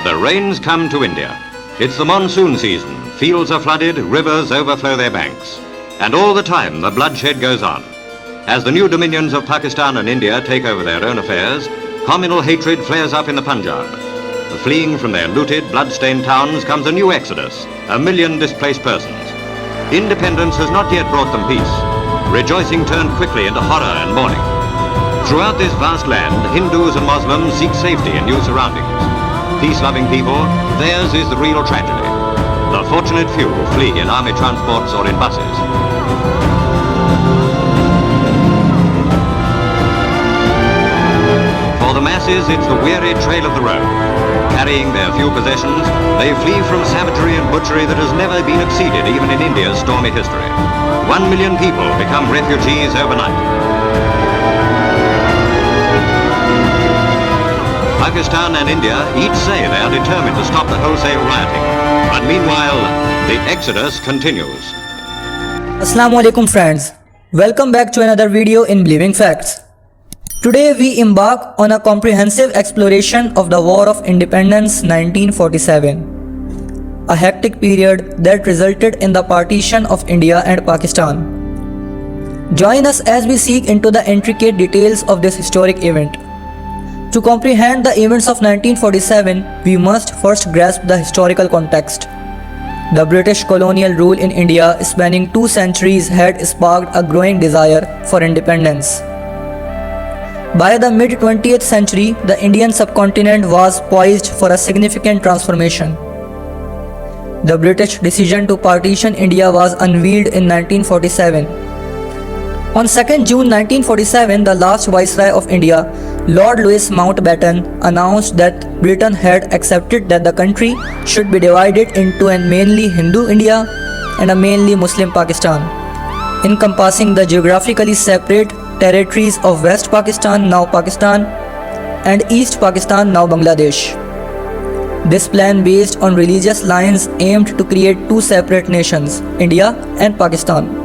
The rains come to India. It's the monsoon season. Fields are flooded, rivers overflow their banks. And all the time the bloodshed goes on. As the new dominions of Pakistan and India take over their own affairs, communal hatred flares up in the Punjab. Fleeing from their looted, blood-stained towns comes a new exodus, 1 million displaced persons. Independence has not yet brought them peace. Rejoicing turned quickly into horror and mourning. Throughout this vast land, Hindus and Muslims seek safety in new surroundings. Peace-loving people, theirs is the real tragedy. The fortunate few flee in army transports or in buses. For the masses, it's the weary trail of the road. Carrying their few possessions, they flee from savagery and butchery that has never been exceeded even in India's stormy history. 1 million people become refugees overnight. Pakistan and India each say they are determined to stop the wholesale rioting. But meanwhile, the exodus continues. Assalamu alaikum friends. Welcome back to another video in Believing Facts. Today we embark on a comprehensive exploration of the War of Independence 1947, a hectic period that resulted in the partition of India and Pakistan. Join us as we seek into the intricate details of this historic event. To comprehend the events of 1947, we must first grasp the historical context. The British colonial rule in India spanning 2 centuries had sparked a growing desire for independence. By the mid-20th century, the Indian subcontinent was poised for a significant transformation. The British decision to partition India was unveiled in 1947. On 2nd June 1947, the last Viceroy of India, Lord Louis Mountbatten, announced that Britain had accepted that the country should be divided into a mainly Hindu India and a mainly Muslim Pakistan, encompassing the geographically separate territories of West Pakistan, now Pakistan, and East Pakistan, now Bangladesh. This plan, based on religious lines, aimed to create 2 separate nations, India and Pakistan.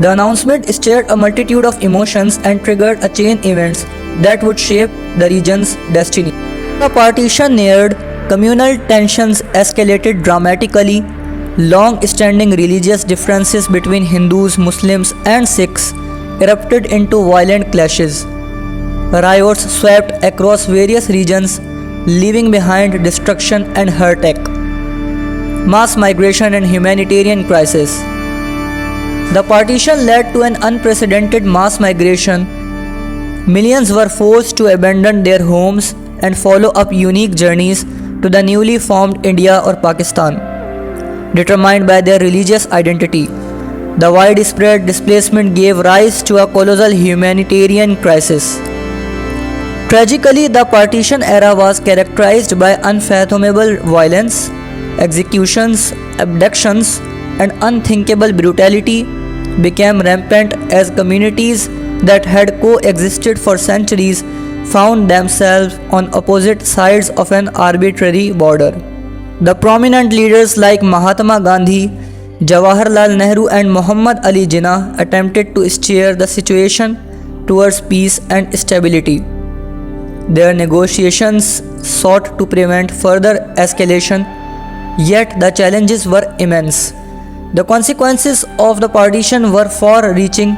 The announcement stirred a multitude of emotions and triggered a chain of events that would shape the region's destiny. The partition neared, communal tensions escalated dramatically, long-standing religious differences between Hindus, Muslims, and Sikhs erupted into violent clashes. Riots swept across various regions, leaving behind destruction and havoc. Mass migration and humanitarian crisis. The partition led to an unprecedented mass migration. Millions were forced to abandon their homes and follow up unique journeys to the newly formed India or Pakistan, determined by their religious identity. The widespread displacement gave rise to a colossal humanitarian crisis. Tragically, the partition era was characterized by unfathomable violence, executions, abductions, and unthinkable brutality became rampant as communities that had coexisted for centuries found themselves on opposite sides of an arbitrary border. The prominent leaders like Mahatma Gandhi, Jawaharlal Nehru, and Muhammad Ali Jinnah attempted to steer the situation towards peace and stability. Their negotiations sought to prevent further escalation, yet the challenges were immense. The consequences of the partition were far-reaching.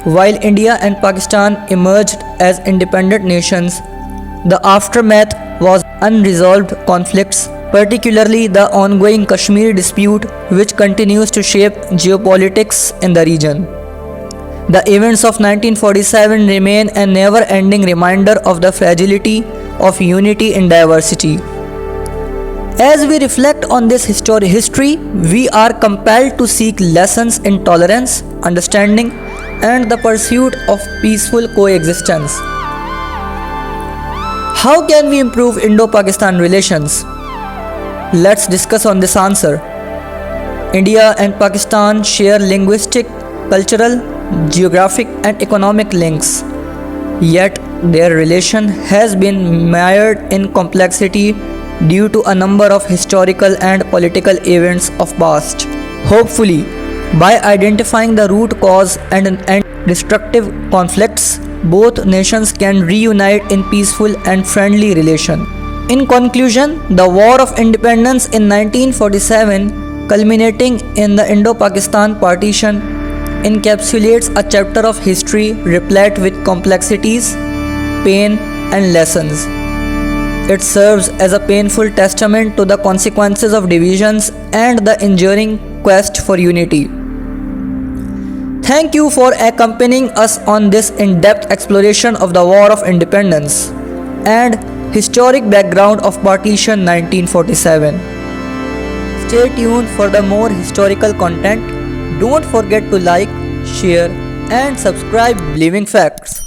While India and Pakistan emerged as independent nations, the aftermath was unresolved conflicts, particularly the ongoing Kashmir dispute, which continues to shape geopolitics in the region. The events of 1947 remain a never-ending reminder of the fragility of unity in diversity. As we reflect on this history, we are compelled to seek lessons in tolerance, understanding, and the pursuit of peaceful coexistence. How can we improve Indo-Pakistan relations? Let's discuss on this answer. India and Pakistan share linguistic, cultural, geographic, and economic links. Yet, their relation has been mired in complexity due to a number of historical and political events of past. Hopefully, by identifying the root cause and destructive conflicts, both nations can reunite in peaceful and friendly relation. In conclusion, the War of Independence in 1947, culminating in the Indo-Pakistan partition, encapsulates a chapter of history replete with complexities, pain, and lessons. It serves as a painful testament to the consequences of divisions and the enduring quest for unity. Thank you for accompanying us on this in-depth exploration of the War of Independence and historic background of Partition 1947. Stay tuned for the more historical content. Don't forget to like, share, and subscribe Believing Facts.